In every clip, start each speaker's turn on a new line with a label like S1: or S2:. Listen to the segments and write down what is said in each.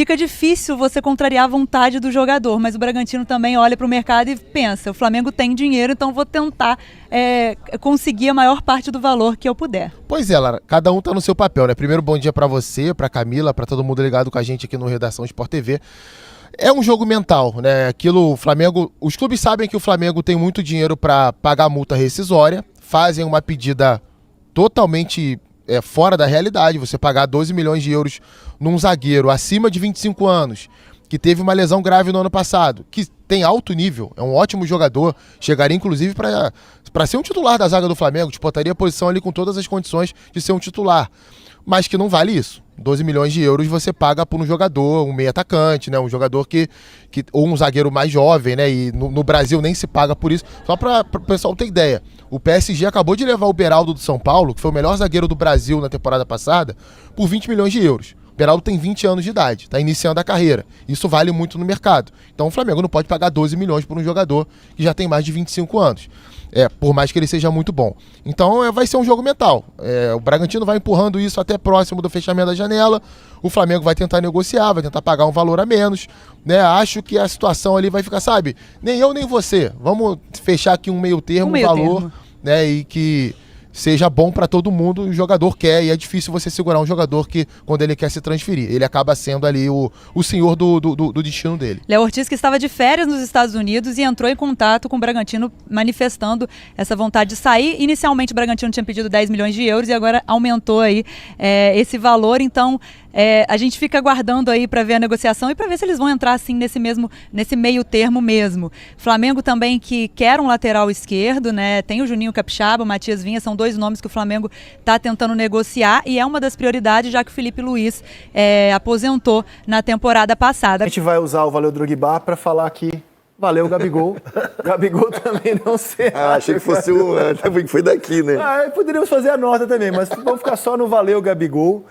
S1: Fica difícil você contrariar a vontade do jogador, mas o Bragantino também olha para o mercado e pensa, o Flamengo tem dinheiro, então vou tentar conseguir a maior parte do valor que eu puder.
S2: Pois é, Lara, cada um tá no seu papel, né? Primeiro, bom dia para você, para Camila, para todo mundo ligado com a gente aqui no Redação Sport TV. É um jogo mental, né? Aquilo, o Flamengo, os clubes sabem que o Flamengo tem muito dinheiro para pagar a multa rescisória, fazem uma pedida totalmente fora da realidade, você pagar 12 milhões de euros num zagueiro acima de 25 anos, que teve uma lesão grave no ano passado, que tem alto nível, é um ótimo jogador, chegaria inclusive para ser um titular da zaga do Flamengo, disputaria a posição ali com todas as condições de ser um titular, mas que não vale isso. 12 milhões de euros você paga por um jogador, um meio atacante, né? Um jogador ou um zagueiro mais jovem, né? E no Brasil nem se paga por isso. Só para o pessoal ter ideia, o PSG acabou de levar o Beraldo do São Paulo, que foi o melhor zagueiro do Brasil na temporada passada, por 20 milhões de euros. O Beraldo tem 20 anos de idade, está iniciando a carreira. Isso vale muito no mercado. Então o Flamengo não pode pagar 12 milhões por um jogador que já tem mais de 25 anos. Por mais que ele seja muito bom. Então vai ser um jogo mental. O Bragantino vai empurrando isso até próximo do fechamento da janela. O Flamengo vai tentar negociar, vai tentar pagar um valor a menos. Né? Acho que a situação ali vai ficar, sabe? Nem eu nem você. Vamos fechar aqui um meio termo, um valor, né? E que seja bom para todo mundo, o jogador quer, e é difícil você segurar um jogador que, quando ele quer se transferir, ele acaba sendo ali o senhor do destino dele.
S1: Léo Ortiz, que estava de férias nos Estados Unidos e entrou em contato com o Bragantino, manifestando essa vontade de sair. Inicialmente o Bragantino tinha pedido 10 milhões de euros e agora aumentou aí esse valor, então a gente fica aguardando aí para ver a negociação e para ver se eles vão entrar assim nesse meio termo mesmo. Flamengo também que quer um lateral esquerdo, né? Tem o Juninho Capixaba, o Matias Vinha, são dois nomes que o Flamengo está tentando negociar e é uma das prioridades, já que o Felipe Luiz aposentou na temporada passada.
S3: A gente vai usar o Valeu Drogba para falar aqui. Valeu, Gabigol. Gabigol também não sei.
S4: Achei que fosse foi daqui, né?
S3: Poderíamos fazer a nota também, mas vamos ficar só no Valeu, Gabigol.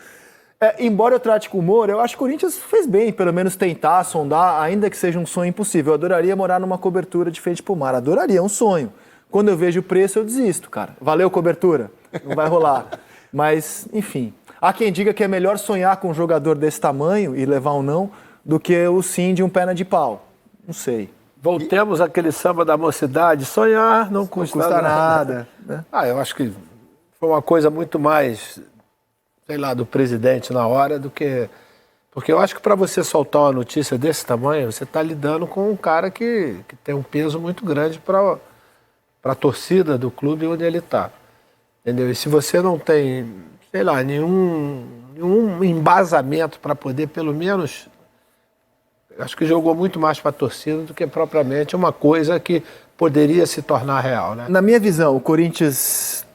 S3: Embora eu trate com humor, eu acho que o Corinthians fez bem, pelo menos tentar, sondar, ainda que seja um sonho impossível. Eu adoraria morar numa cobertura de frente pro mar, adoraria, é um sonho. Quando eu vejo o preço, eu desisto, cara. Valeu, cobertura, não vai rolar. Mas, enfim, há quem diga que é melhor sonhar com um jogador desse tamanho e levar um não, do que o sim de um perna de pau. Não sei.
S5: Voltemos àquele samba da mocidade, sonhar não custa nada.
S3: Né?
S5: Eu acho que foi uma coisa muito mais, sei lá, do presidente na hora do que... Porque eu acho que para você soltar uma notícia desse tamanho, você está lidando com um cara que tem um peso muito grande para a torcida do clube onde ele está. Entendeu? E se você não tem, sei lá, nenhum embasamento para poder, pelo menos... Acho que jogou muito mais para a torcida do que propriamente uma coisa que poderia se tornar real, né?
S3: Na minha visão, o Corinthians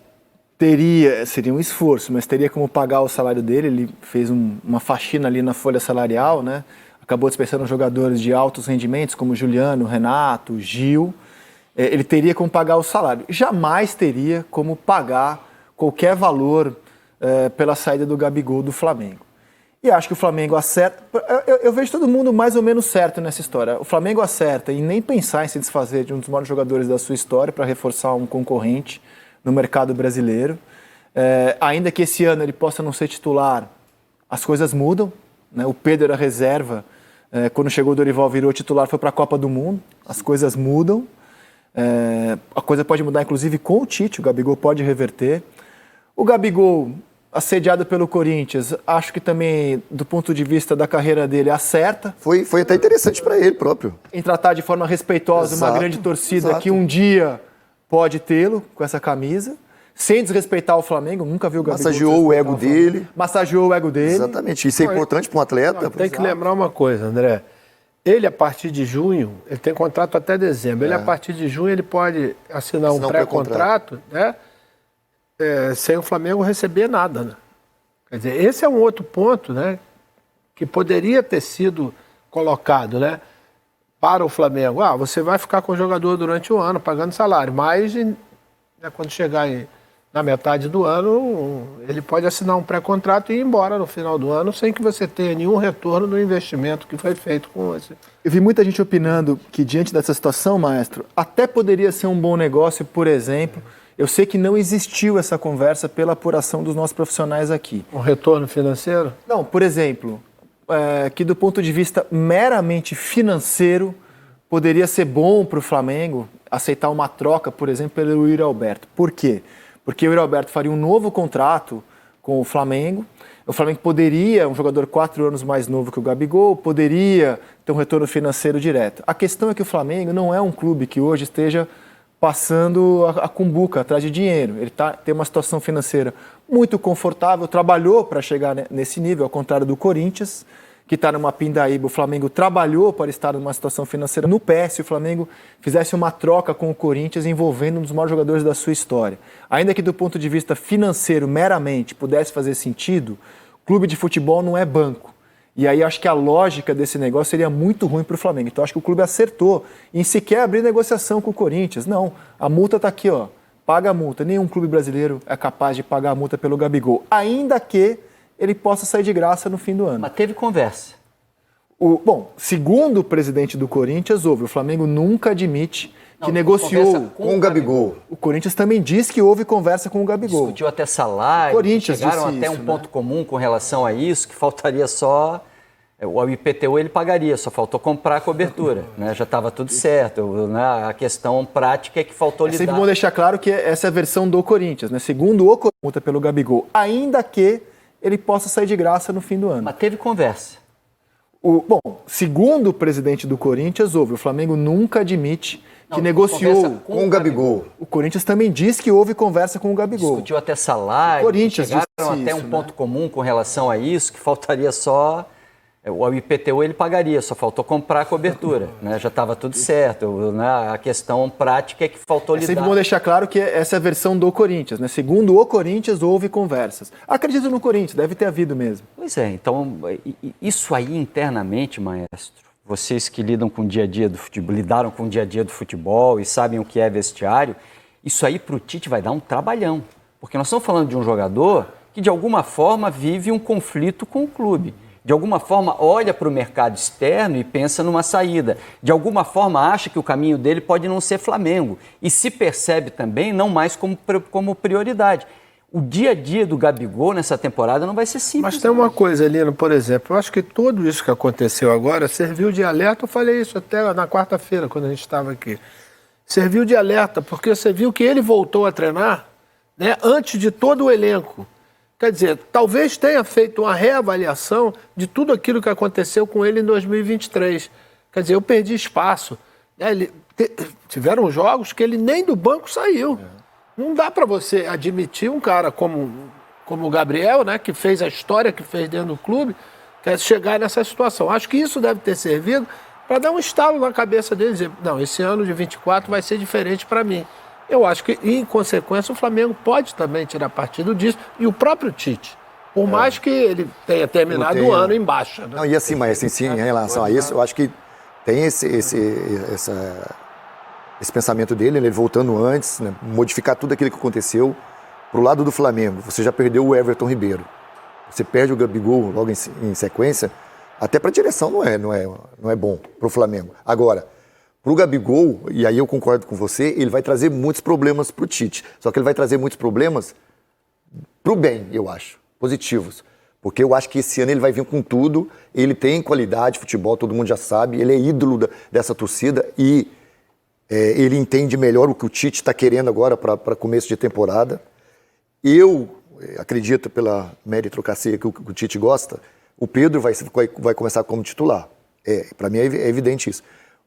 S3: seria um esforço, mas teria como pagar o salário dele. Ele fez uma faxina ali na folha salarial, né? Acabou dispensando jogadores de altos rendimentos, como Juliano, Renato, Gil. Ele teria como pagar o salário. Jamais teria como pagar qualquer valor pela saída do Gabigol do Flamengo. E acho que o Flamengo acerta. Eu vejo todo mundo mais ou menos certo nessa história. O Flamengo acerta em nem pensar em se desfazer de um dos maiores jogadores da sua história para reforçar um concorrente no mercado brasileiro. Ainda que esse ano ele possa não ser titular, as coisas mudam. Né? O Pedro era reserva. Quando chegou o Dorival, virou titular, foi para a Copa do Mundo. As coisas mudam. A coisa pode mudar, inclusive, com o Tite. O Gabigol pode reverter. O Gabigol, assediado pelo Corinthians, acho que também, do ponto de vista da carreira dele, acerta.
S4: Foi até interessante para ele próprio.
S3: Em tratar de forma respeitosa uma grande torcida que um dia pode tê-lo com essa camisa, sem desrespeitar o Flamengo. Nunca vi o Gabigol
S4: massageou o ego dele.
S3: Massageou o ego dele.
S4: Exatamente. Isso é importante para um atleta.
S5: Tem que lembrar uma coisa, André. Ele, a partir de junho, ele tem contrato até dezembro. Ele, a partir de junho, ele pode assinar um pré-contrato, né? Sem o Flamengo receber nada, né? Quer dizer, esse é um outro ponto, né, que poderia ter sido colocado, né, para o Flamengo. Você vai ficar com o jogador durante o ano, pagando salário, mas quando chegar na metade do ano, ele pode assinar um pré-contrato e ir embora no final do ano, sem que você tenha nenhum retorno do investimento que foi feito com esse.
S3: Eu vi muita gente opinando que, diante dessa situação, maestro, até poderia ser um bom negócio, por exemplo. Eu sei que não existiu essa conversa pela apuração dos nossos profissionais aqui.
S5: Um retorno financeiro?
S3: Não, por exemplo, que do ponto de vista meramente financeiro, poderia ser bom para o Flamengo aceitar uma troca, por exemplo, pelo Yuri Alberto. Por quê? Porque o Yuri Alberto faria um novo contrato com o Flamengo. O Flamengo poderia, um jogador 4 anos mais novo que o Gabigol, poderia ter um retorno financeiro direto. A questão é que o Flamengo não é um clube que hoje esteja passando a cumbuca atrás de dinheiro. Ele tem uma situação financeira muito confortável, trabalhou para chegar nesse nível, ao contrário do Corinthians, que está numa pindaíba. O Flamengo trabalhou para estar numa situação financeira no pé, se o Flamengo fizesse uma troca com o Corinthians envolvendo um dos maiores jogadores da sua história. Ainda que do ponto de vista financeiro, meramente, pudesse fazer sentido, clube de futebol não é banco. E aí acho que a lógica desse negócio seria muito ruim para o Flamengo. Então acho que o clube acertou em sequer abrir negociação com o Corinthians. Não, a multa está aqui, ó. Paga a multa. Nenhum clube brasileiro é capaz de pagar a multa pelo Gabigol, ainda que ele possa sair de graça no fim do ano.
S6: Mas teve conversa.
S3: Bom, segundo o presidente do Corinthians, houve. O Flamengo nunca admite que negociou
S4: com o Gabigol.
S3: O Corinthians também diz que houve conversa com o Gabigol.
S6: Discutiu até salário,
S3: Corinthians
S6: chegaram
S3: disse
S6: até
S3: isso,
S6: um ponto comum com relação a isso, que faltaria só... O IPTU ele pagaria, só faltou comprar a cobertura, né? Já estava tudo certo, né? A questão prática é que faltou lidar...
S3: É sempre bom deixar claro que essa é a versão do Corinthians, né? Segundo o Corinthians, multa pelo Gabigol, ainda que ele possa sair de graça no fim do ano.
S6: Mas teve conversa.
S3: Bom, segundo o presidente do Corinthians, houve. O Flamengo nunca admite que negociou
S4: com o Gabigol.
S3: O Corinthians também diz que houve conversa com o Gabigol.
S6: Discutiu até salário,
S3: Corinthians
S6: chegaram até um ponto comum com relação a isso, que faltaria só... O IPTU ele pagaria, só faltou comprar a cobertura, né? Já estava tudo certo, né? A questão prática é que faltou lidar...
S3: É sempre bom deixar claro que essa é a versão do Corinthians, né? Segundo o Corinthians, houve conversas. Acredito no Corinthians, deve ter havido mesmo.
S6: Pois é, então, isso aí internamente, maestro, vocês que lidam com o dia a dia do futebol, lidaram com o dia a dia do futebol e sabem o que é vestiário, isso aí para o Tite vai dar um trabalhão. Porque nós estamos falando de um jogador que, de alguma forma, vive um conflito com o clube. De alguma forma, olha para o mercado externo e pensa numa saída. De alguma forma, acha que o caminho dele pode não ser Flamengo. E se percebe também não mais como prioridade. O dia a dia do Gabigol nessa temporada não vai ser simples.
S5: Mas tem uma coisa, Lino, por exemplo, eu acho que tudo isso que aconteceu agora serviu de alerta. Eu falei isso até na quarta-feira, quando a gente estava aqui. Serviu de alerta, porque você viu que ele voltou a treinar, né, antes de todo o elenco. Quer dizer, talvez tenha feito uma reavaliação de tudo aquilo que aconteceu com ele em 2023. Quer dizer, eu perdi espaço. Tiveram jogos que ele nem do banco saiu. Não dá para você admitir um cara como o Gabriel, né, que fez a história que fez dentro do clube, quer chegar nessa situação. Acho que isso deve ter servido para dar um estalo na cabeça dele e dizer, não, esse ano de 24 vai ser diferente para mim. Eu acho que, em consequência, o Flamengo pode também tirar partido disso. E o próprio Tite, por mais que ele tenha terminado o ano em baixa. Né?
S4: Não, e assim, mas assim, em relação a isso, eu acho que tem esse pensamento dele, ele voltando antes, né, modificar tudo aquilo que aconteceu. Pro lado do Flamengo, você já perdeu o Everton Ribeiro. Você perde o Gabigol logo em sequência, até para a direção não é bom pro Flamengo. Agora, pro Gabigol, e aí eu concordo com você, ele vai trazer muitos problemas pro Tite. Só que ele vai trazer muitos problemas pro bem, eu acho, positivos. Porque eu acho que esse ano ele vai vir com tudo, ele tem qualidade de futebol, todo mundo já sabe, ele é ídolo dessa torcida e ele entende melhor o que o Tite está querendo agora para começo de temporada. Eu acredito, pela meritocracia que o Tite gosta, o Pedro vai começar como titular. Para mim é evidente isso.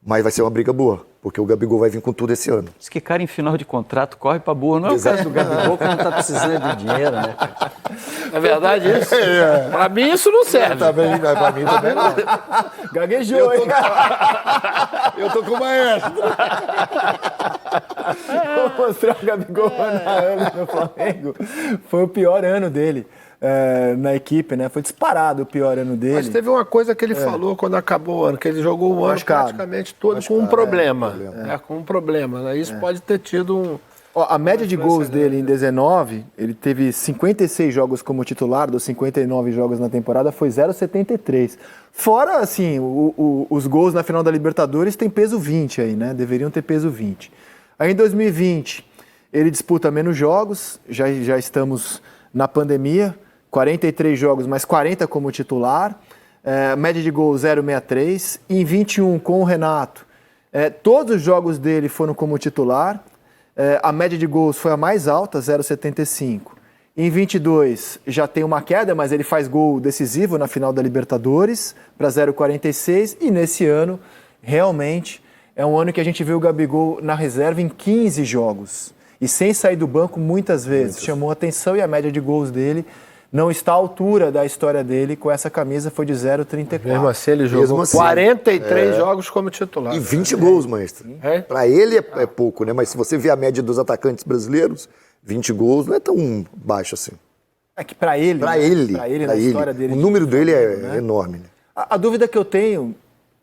S4: Mas vai ser uma briga boa, porque o Gabigol vai vir com tudo esse ano.
S6: Diz que cara em final de contrato corre pra boa. Não é o caso do Gabigol que não tá precisando de dinheiro, né?
S5: É verdade isso? Pra mim isso não serve.
S4: Pra mim também não.
S3: Gaguejou, hein?
S4: Eu tô com o maestro.
S3: Vou mostrar o Gabigol no Flamengo. Foi o pior ano dele. Na equipe, né? Foi disparado o pior ano dele.
S5: Mas teve uma coisa que ele falou quando acabou o ano, que ele jogou o ano praticamente todo com um problema. Com um problema. Né? Isso pode ter tido
S3: a média de gols dele em 19, ele teve 56 jogos como titular, dos 59 jogos na temporada, foi 0,73. Fora, assim, os gols na final da Libertadores tem peso 20 aí, né? Deveriam ter peso 20. Aí em 2020, ele disputa menos jogos, já estamos na pandemia, 43 jogos, mas 40 como titular. média de gol 0,63. Em 21, com o Renato, todos os jogos dele foram como titular. A média de gols foi a mais alta, 0,75. Em 22, já tem uma queda, mas ele faz gol decisivo na final da Libertadores, para 0,46. E nesse ano, realmente, é um ano que a gente vê o Gabigol na reserva em 15 jogos. E sem sair do banco muitas vezes. Chamou a atenção e a média de gols dele não está à altura da história dele. Com essa camisa foi de 0,34.
S5: Mesmo assim, ele jogou 43 jogos como titular.
S4: E 20 gols, maestro. Para ele é pouco, né? Mas se você vê a média dos atacantes brasileiros, 20 gols não é tão baixo assim.
S3: É que para ele, na história dele,
S4: o número dele é enorme. Né?
S3: A dúvida que eu tenho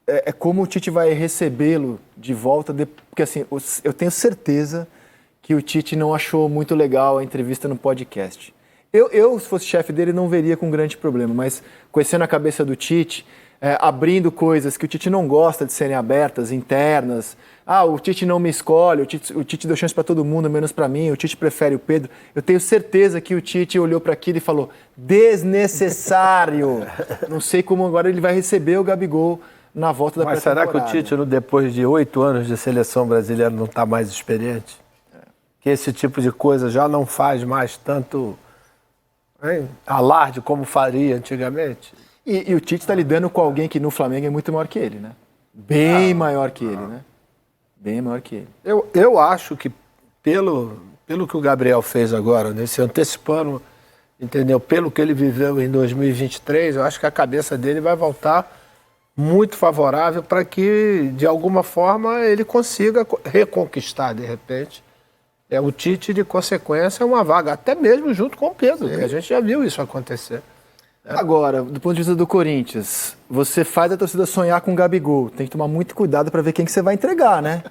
S3: é como o Tite vai recebê-lo de volta, porque assim, eu tenho certeza que o Tite não achou muito legal a entrevista no podcast. Eu, se fosse chefe dele, não veria com grande problema, mas conhecendo a cabeça do Tite, abrindo coisas que o Tite não gosta de serem abertas, internas. O Tite não me escolhe, o Tite deu chance para todo mundo, menos para mim, o Tite prefere o Pedro. Eu tenho certeza que o Tite olhou para aquilo e falou, desnecessário. Não sei como agora ele vai receber o Gabigol na volta da pré-temporada.
S5: Mas será que o Tite, depois de 8 anos de seleção brasileira, não está mais experiente? Que esse tipo de coisa já não faz mais tanto alarde como faria antigamente?
S3: E o Tite está lidando com alguém que no Flamengo é muito maior que ele, né? Bem maior que ele, né? Bem maior que ele.
S5: Eu acho que pelo que o Gabriel fez agora, né, se antecipando, entendeu? Pelo que ele viveu em 2023, eu acho que a cabeça dele vai voltar muito favorável para que, de alguma forma, ele consiga reconquistar, de repente, o Tite, de consequência, uma vaga, até mesmo junto com o Pedro, que a gente já viu isso acontecer.
S3: Agora, do ponto de vista do Corinthians, você faz a torcida sonhar com o Gabigol. Tem que tomar muito cuidado para ver quem que você vai entregar, né?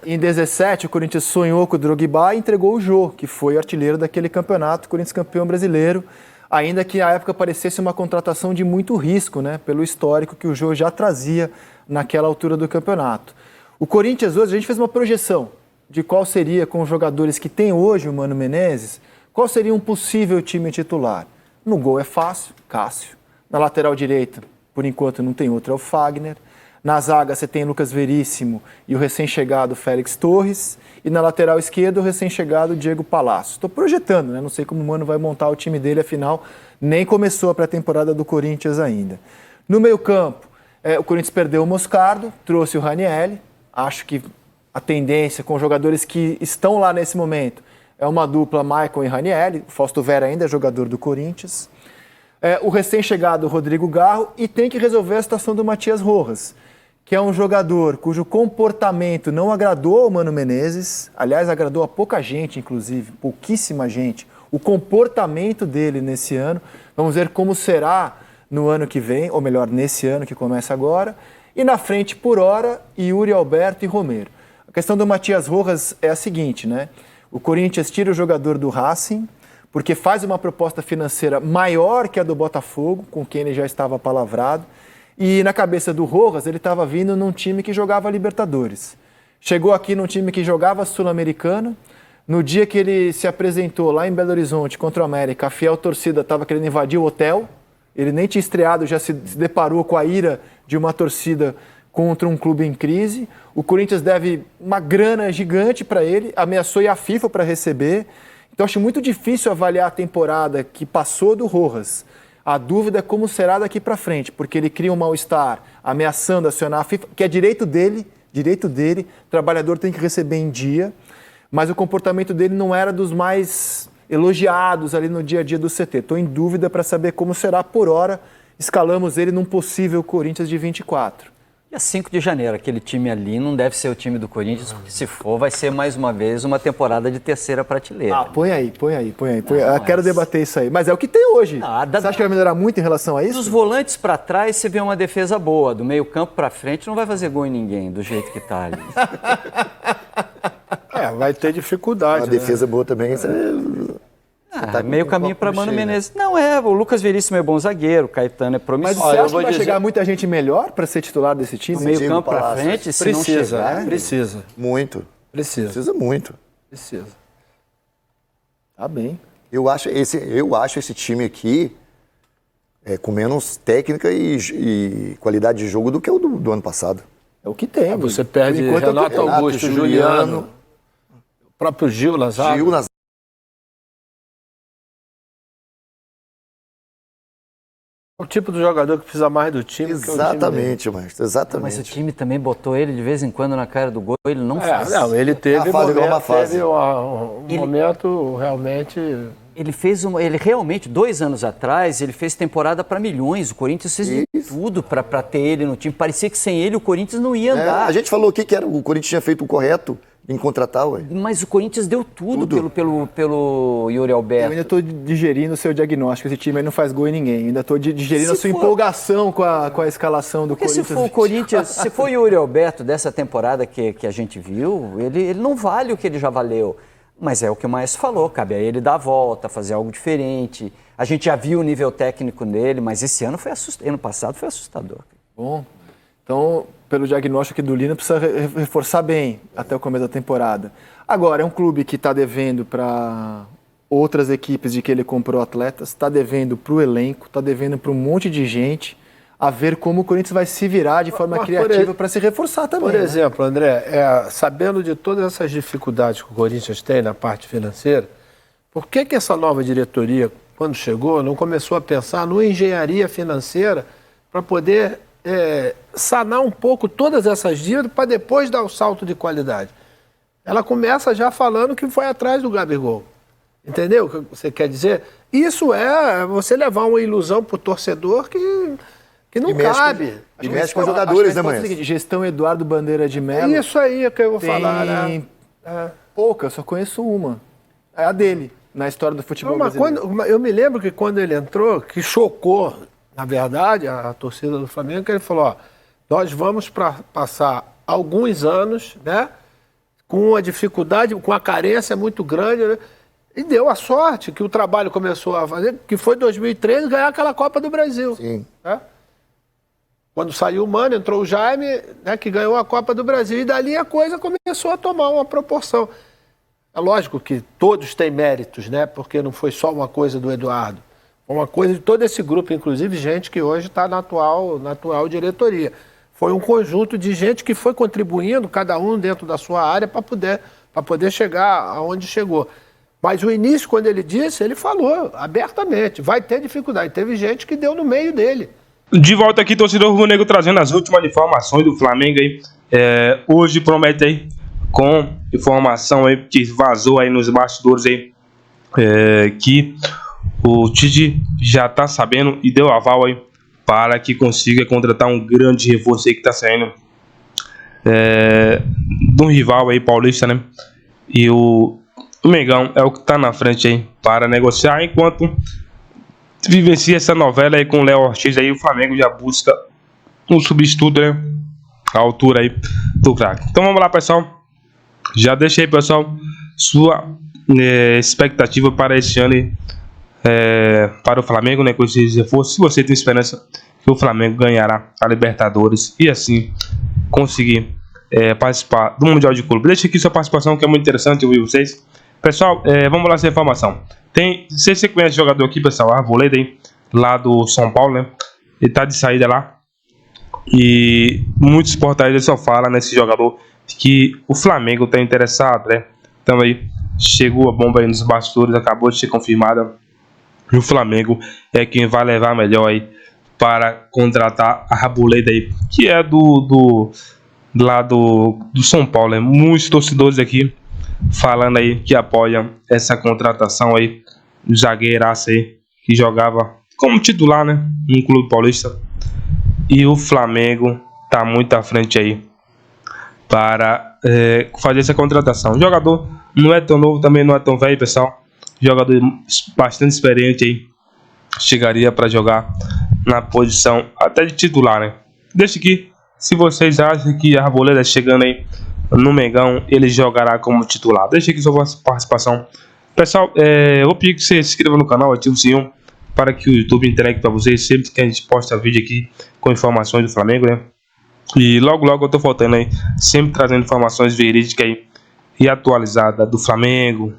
S3: Em 17, o Corinthians sonhou com o Drogba e entregou o Jô, que foi o artilheiro daquele campeonato, Corinthians campeão brasileiro, ainda que à época parecesse uma contratação de muito risco, né? Pelo histórico que o Jô já trazia naquela altura do campeonato. O Corinthians hoje, a gente fez uma projeção de qual seria, com os jogadores que tem hoje o Mano Menezes, qual seria um possível time titular. No gol é fácil, Cássio. Na lateral direita, por enquanto não tem outro, é o Fagner. Na zaga você tem Lucas Veríssimo e o recém-chegado Félix Torres. E na lateral esquerda o recém-chegado Diego Palacio. Estou projetando, né? Não sei como o Mano vai montar o time dele, afinal nem começou a pré-temporada do Corinthians ainda. No meio-campo, o Corinthians perdeu o Moscardo, trouxe o Ranieri. Acho que a tendência com os jogadores que estão lá nesse momento é uma dupla Maicon e Ranieri. O Fausto Vera ainda é jogador do Corinthians. O recém-chegado Rodrigo Garro. E tem que resolver a situação do Matias Rojas, que é um jogador cujo comportamento não agradou ao Mano Menezes. Aliás, agradou a pouca gente, inclusive, pouquíssima gente. O comportamento dele nesse ano. Vamos ver como será no ano que vem, ou melhor, nesse ano que começa agora. E na frente, por hora, Yuri Alberto e Romero. A questão do Matias Rojas é a seguinte, né? O Corinthians tira o jogador do Racing, porque faz uma proposta financeira maior que a do Botafogo, com quem ele já estava palavrado. E na cabeça do Rojas, ele estava vindo num time que jogava Libertadores. Chegou aqui num time que jogava Sul-Americano. No dia que ele se apresentou lá em Belo Horizonte contra o América, a fiel torcida estava querendo invadir o hotel. Ele nem tinha estreado, já se deparou com a ira de uma torcida contra um clube em crise. O Corinthians deve uma grana gigante para ele, ameaçou ir à FIFA para receber. Então acho muito difícil avaliar a temporada que passou do Rojas. A dúvida é como será daqui para frente, porque ele cria um mal-estar ameaçando acionar a FIFA, que é direito dele, o trabalhador tem que receber em dia, mas o comportamento dele não era dos mais elogiados ali no dia a dia do CT. Estou em dúvida para saber como será por hora. Escalamos ele num possível Corinthians de 24.
S6: Dia 5 de janeiro, aquele time ali não deve ser o time do Corinthians, porque se for, vai ser mais uma vez uma temporada de terceira prateleira.
S3: Põe aí. Eu quero debater isso aí. Mas é o que tem hoje. Você acha que vai melhorar muito em relação a isso?
S6: Dos volantes para trás, você vê uma defesa boa. Do meio campo para frente, não vai fazer gol em ninguém, do jeito que tá ali.
S5: Vai ter dificuldade.
S4: Uma defesa boa também.
S6: Meio caminho para Mano Menezes. Não o Lucas Veríssimo é bom zagueiro, o Caetano é promissor.
S3: Mas você acha que vai chegar muita gente melhor para ser titular desse time?
S6: Do meio campo para frente, se não chegar...
S5: Precisa.
S4: Muito. Precisa muito.
S5: Precisa.
S3: Tá bem.
S4: Eu acho esse time aqui com menos técnica e qualidade de jogo do que o do ano passado.
S3: É o que tem.
S5: Você perde Renato Augusto, Juliano, o próprio Gil na zaga. O tipo de jogador que precisa mais do time.
S4: Exatamente, Maestro, exatamente.
S6: Mas o time também botou ele de vez em quando na cara do gol, ele não faz.
S5: Não, ele teve
S4: uma fase.
S5: Momento realmente...
S6: Ele realmente, 2 anos atrás, ele fez temporada para milhões. O Corinthians fez de tudo para ter ele no time. Parecia que sem ele o Corinthians não ia andar.
S4: A gente falou aqui que o Corinthians tinha feito o correto em contratar, ué.
S6: Mas o Corinthians deu tudo. Pelo Yuri Alberto.
S3: Eu ainda estou digerindo o seu diagnóstico. Esse time aí não faz gol em ninguém. Ainda estou digerindo a sua empolgação com a escalação do Corinthians.
S6: Se for o Corinthians, se for o Yuri Alberto dessa temporada que a gente viu, ele não vale o que ele já valeu. Mas é o que o Maestro falou, cabe a ele dar a volta, fazer algo diferente. A gente já viu o nível técnico dele, mas esse ano ano passado foi assustador.
S3: Bom, então, pelo diagnóstico aqui do Lino, precisa reforçar bem até o começo da temporada. Agora, é um clube que está devendo para outras equipes de que ele comprou atletas, está devendo para o elenco, está devendo para um monte de gente, a ver como o Corinthians vai se virar de forma criativa para se reforçar também.
S5: Por exemplo, André, sabendo de todas essas dificuldades que o Corinthians tem na parte financeira, por que essa nova diretoria, quando chegou, não começou a pensar no engenharia financeira para poder sanar um pouco todas essas dívidas para depois dar o salto de qualidade? Ela começa já falando que foi atrás do Gabigol. Entendeu o que você quer dizer? Isso é você levar uma ilusão para o torcedor que não cabe.
S4: E mexe com os jogadores, né, mãe?
S3: Gestão Eduardo Bandeira de Mello.
S5: É isso aí que eu vou falar, né?
S3: Pouca, eu só conheço uma. É a dele, na história do futebol brasileiro.
S5: Eu me lembro que quando ele entrou, que chocou, na verdade, a torcida do Flamengo, que ele falou, nós vamos passar alguns anos, né, com uma dificuldade, com uma carência muito grande, né? E deu a sorte que o trabalho começou a fazer, que foi em 2013, ganhar aquela Copa do Brasil.
S4: Sim.
S5: Né? Quando saiu o Mano, entrou o Jaime, né, que ganhou a Copa do Brasil. E dali a coisa começou a tomar uma proporção. É lógico que todos têm méritos, né? Porque não foi só uma coisa do Eduardo. Foi uma coisa de todo esse grupo, inclusive gente que hoje está na atual diretoria. Foi um conjunto de gente que foi contribuindo, cada um dentro da sua área, para poder chegar aonde chegou. Mas o início, quando ele disse, ele falou abertamente, vai ter dificuldade. Teve gente que deu no meio dele.
S7: De volta aqui, torcedor rubro-negro, trazendo as últimas informações do Flamengo aí. Hoje promete aí, com informação aí que vazou aí nos bastidores aí, que o Tite já tá sabendo e deu aval aí para que consiga contratar um grande reforço aí que tá saindo de um rival aí paulista, né? E o Mengão é o que tá na frente aí para negociar, enquanto vivencia essa novela aí com o Léo Ortiz aí, o Flamengo já busca um substituto, né, à altura aí do craque. Então vamos lá, pessoal, já deixa aí, pessoal, sua expectativa para esse ano aí, para o Flamengo, né, com esse reforço, se você tem esperança que o Flamengo ganhará a Libertadores e assim conseguir participar do Mundial de Clube. Deixa aqui sua participação, que é muito interessante ouvir vocês. Pessoal, vamos lá essa informação. Você conhece o jogador aqui, pessoal, Arboleda aí, lá do São Paulo, né? Ele tá de saída lá. E muitos portais só falam nesse jogador que o Flamengo tá interessado, né? Então aí, chegou a bomba aí nos bastidores, acabou de ser confirmada. E o Flamengo é quem vai levar melhor aí para contratar a Arboleda aí, que é do São Paulo, né? Muitos torcedores aqui falando aí que apoiam essa contratação aí do zagueiraço aí que jogava como titular, né, no clube paulista. E o Flamengo tá muito à frente aí para fazer essa contratação. O jogador não é tão novo, também não é tão velho, pessoal. Jogador bastante experiente aí, chegaria para jogar na posição até de titular, né? Deixa aqui, se vocês acham que a Arboleda chegando aí no Mengão, ele jogará como titular. Deixa aqui sua participação. Pessoal, eu vou pedir que você se inscreva no canal, ative o sininho para que o YouTube entregue para vocês sempre que a gente posta vídeo aqui com informações do Flamengo, né? E logo eu tô voltando aí, sempre trazendo informações verídicas aí e atualizadas do Flamengo,